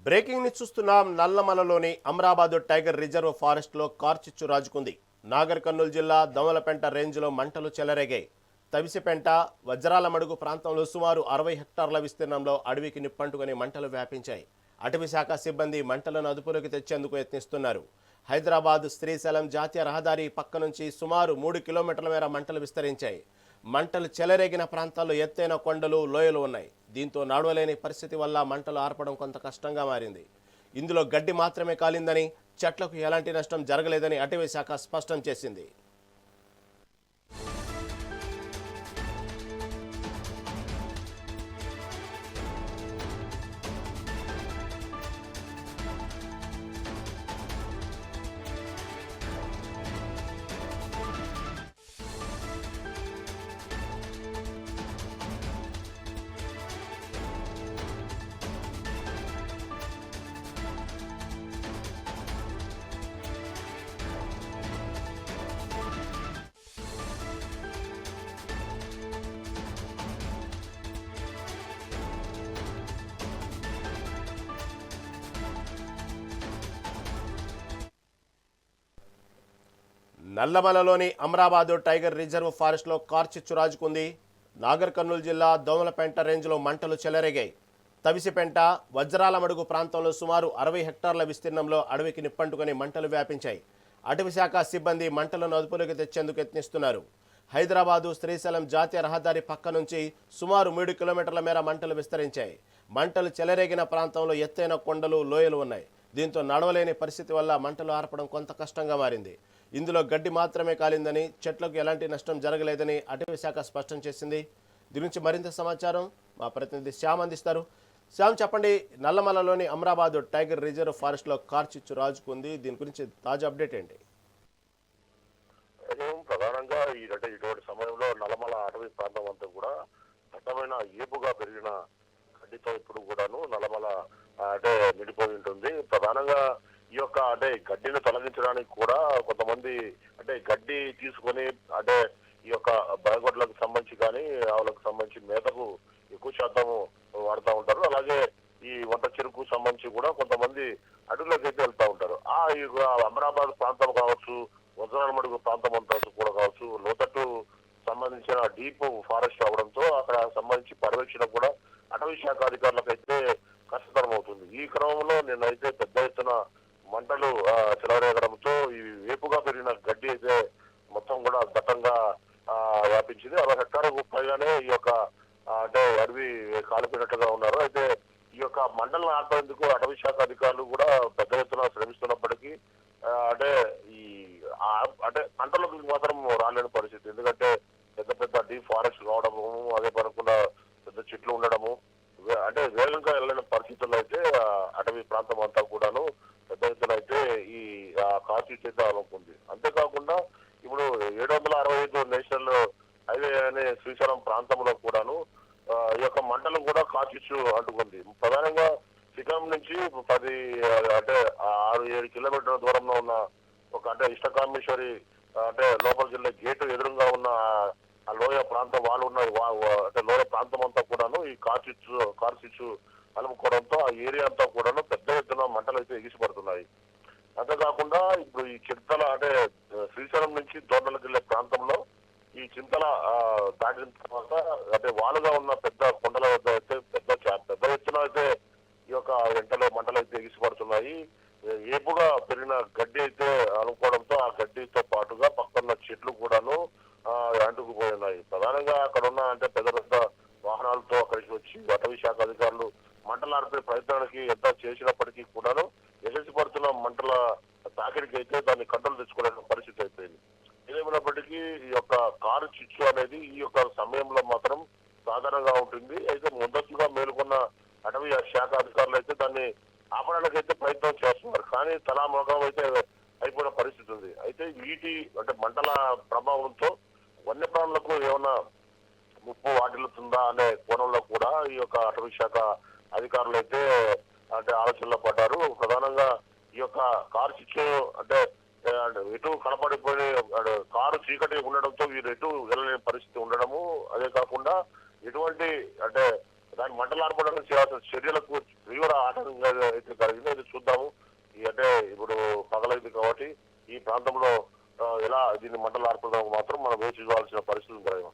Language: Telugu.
బ్రేకింగ్ ని చూస్తున్నాం. నల్లమలలోని అమరాబాదు టైగర్ రిజర్వ్ ఫారెస్ట్ లో కార్చిచ్చు రాజుకుంది. నాగర్ కర్నూలు జిల్లా దొమలపెంట రేంజ్ లో మంటలు చెలరేగాయి. తవిసిపెంట వజ్రాల మడుగు ప్రాంతంలో సుమారు 60 హెక్టార్ల విస్తీర్ణంలో అడవికి నిప్పంటుకుని మంటలు వ్యాపించాయి. అటవీ శాఖ సిబ్బంది మంటలను అదుపులోకి తెచ్చేందుకు యత్నిస్తున్నారు. హైదరాబాద్ శ్రీశైలం జాతీయ రహదారి పక్క నుంచి సుమారు 3 కిలోమీటర్ల మేర మంటలు విస్తరించాయి. మంటలు చెలరేగిన ప్రాంతాల్లో ఎత్తైన కొండలు, లోయలు ఉన్నాయి. దీంతో నడవలేని పరిస్థితి వల్ల మంటలు ఆర్పడం కొంత కష్టంగా మారింది. ఇందులో గడ్డి మాత్రమే కాలిందని, చెట్లకు ఎలాంటి నష్టం జరగలేదని అటవీ శాఖ స్పష్టం చేసింది. నల్లమలలోని అమరాబాదు టైగర్ రిజర్వ్ ఫారెస్ట్ లో కార్చిచ్చు రాజుకుంది. నాగర్ కర్నూలు జిల్లా దోమలపెంట రేంజ్ లో మంటలు చెలరేగాయి. తవిసిపెంట వజ్రాల మడుగు ప్రాంతంలో సుమారు 60 హెక్టార్ల విస్తీర్ణంలో అడవికి నిప్పంటుకుని మంటలు వ్యాపించాయి. అటవీ శాఖ సిబ్బంది మంటలను అదుపులోకి తెచ్చేందుకు యత్నిస్తున్నారు. హైదరాబాదు శ్రీశైలం జాతీయ రహదారి పక్క నుంచి సుమారు 3 కిలోమీటర్ల మేర మంటలు విస్తరించాయి. మంటలు చెలరేగిన ప్రాంతంలో ఎత్తైన కొండలు, లోయలు ఉన్నాయి. దీంతో నడవలేని పరిస్థితి వల్ల మంటలు ఆర్పడం కొంత కష్టంగా మారింది. ఇందులో గడ్డి మాత్రమే కాలిందని, చెట్లకు ఎలాంటి నష్టం జరగలేదని అటవీ శాఖ స్పష్టం చేసింది. దీని నుంచి మరింత సమాచారం మా ప్రతినిధి శ్యామ్ అందిస్తారు. శ్యామ్, చెప్పండి, నల్లమలలోని అమరాబాదు టైగర్ రిజర్వ్ ఫారెస్ట్ లో కార్చిచ్చు రాజుకుంది. దీని గురించి తాజా అప్డేట్ ఏంటి? ప్రధానంగా ఇటువంటి సమయంలో నల్లమల అటవీ ప్రాంతం అంతా కూడా దట్టమైన ఏపుగా పెరిగిన గడ్డితో ఇప్పుడు కూడాను నల్లమల నిండిపోయి ఉంటుంది. ప్రధానంగా ఈ యొక్క గడ్డిని తొలగించడానికి కూడా కొంతమంది గడ్డి తీసుకొని ఈ యొక్క బయగొడ్లకు సంబంధించి కానీ ఆవులకు సంబంధించి మేతకు ఎక్కువ శాతం వాడుతూ ఉంటారు. అలాగే ఈ వంట చెరుకు సంబంధించి కూడా కొంతమంది అడవులకు అయితే వెళ్తూ ఉంటారు. ఈ అమరాబాద్ ప్రాంతం కావచ్చు, వజ్రాల మడుగు ప్రాంతం అంతా కూడా కావచ్చు, లోతట్టు సంబంధించిన డీప్ ఫారెస్ట్ అవడంతో అక్కడ సంబంధించి పర్యవేక్షణ కూడా అటవీ శాఖ అధికారులకు అయితే కష్టతరం అవుతుంది. ఈ క్రమంలో నిన్నైతే పెద్ద ఎత్తున మంటలు చెలరేగడంతో ఈ వేపుగా పెరిగిన గడ్డి అయితే మొత్తం కూడా దట్టంగా వ్యాపించింది. 60 హెక్టార్లకు పైగానే ఈ యొక్క అడవి కాలిపోయినట్లుగా ఉన్నారు. అయితే ఈ యొక్క మంటలను ఆపేందుకు అటవీ శాఖ అధికారులు కూడా పెద్ద ఎత్తున శ్రమిస్తున్నప్పటికీ ఈ పంటలకు మాత్రం రాలేని పరిస్థితి. ఎందుకంటే పెద్ద పెద్ద డీప్ ఫారెస్ట్ కావడము, అదే పడకుండా పెద్ద చెట్లు ఉండడము, వేగంగా వెళ్ళలేని పరిస్థితుల్లో అయితే అటవీ ప్రాంతం అంతా కూడాను పెద్ద ఎత్తున అయితే ఈ కార్చిచ్చు అయితే అనుకుంది. అంతేకాకుండా ఇప్పుడు 765 నేషనల్ హైవే అనే శ్రీశైలం ప్రాంతంలో కూడాను ఈ యొక్క మంటలు కూడా కార్చిచ్చు అంటుకుంది. ప్రధానంగా శ్రీకాకుళం నుంచి 6-7 కిలోమీటర్ల దూరంలో ఉన్న ఒక ఇష్టకామేశ్వరి లోపల జిల్లా గేటు ఎదురుగా ఉన్న ఆ లోయ ప్రాంతం వాళ్ళు ఉన్న లోయ ప్రాంతం అంతా కూడాను ఈ కార్చిచ్చు అలుముకోవడంతో ఆ ఏరియా అంతా కూడాను పెద్ద ఎత్తున మంటలు అయితే ఎగిసిపడుతున్నాయి. అంతేకాకుండా ఇప్పుడు ఈ చింతల శ్రీశైలం నుంచి దోర్నలకు వెళ్లే ప్రాంతంలో ఈ చింతల దాటిన తర్వాత వాలుగా ఉన్న పెద్ద కొండల వద్ద అయితే పెద్ద ఎత్తున అయితే ఈ యొక్క వెంటలో మంటలు అయితే ఎగిసిపడుతున్నాయి. ఏపుగా పెరిగిన గడ్డి అయితే అనుకోవడంతో ఆ గడ్డితో పాటుగా పక్కన చెట్లు కూడాను అంటుకుపోయినాయి. ప్రధానంగా అక్కడ ఉన్న పెద్ద పెద్ద వాహనాలతో అక్కడికి వచ్చి అటవీ శాఖ అధికారులు మంటలు ఆర్పే ప్రయత్నానికి ఎంత చేసినప్పటికీ కూడాను పడుతున్న మంటల తాకిడికి అయితే దాన్ని కంట్రోల్ తెచ్చుకోవడానికి పరిస్థితి అయిపోయింది. ఏదేమైనప్పటికీ ఈ యొక్క కార్చిచ్చు అనేది ఈ యొక్క సమయంలో మాత్రం సాధారణంగా ఉంటుంది. అయితే ముందస్తుగా మేలుకున్న అటవీ శాఖ అధికారులు అయితే దాన్ని ఆపడానికి అయితే ప్రయత్నం చేస్తున్నారు. కానీ తలాముఖం అయితే అయిపోయిన పరిస్థితి ఉంది. అయితే వీటి మంటల ప్రభావంతో వన్యప్రాణులకు ఏమన్నా ముప్పు వాటిల్లుతుందా అనే కోణంలో కూడా ఈ యొక్క అటవీ శాఖ అధికారులు అయితే ఆలోచనలో పడ్డారు. ప్రధానంగా ఈ యొక్క కార్చిచ్చు ఎటు కనపడిపోయి కారు చీకటి ఉండడంతో వీరు ఎటు వెళ్ళలేని పరిస్థితి ఉండడము, అదే కాకుండా ఎటువంటి దాని మంటలు ఆర్పడానికి చేయాల్సిన చర్యలకు తీవ్ర ఆటంకంగా అయితే కలిగింది. అయితే చూద్దాము. అంటే ఇప్పుడు పగలైంది కాబట్టి ఈ ప్రాంతంలో ఎలా దీన్ని మంటలు ఆర్పడానికి మాత్రం మనం వేచి చూడాల్సిన పరిస్థితి ఉంది.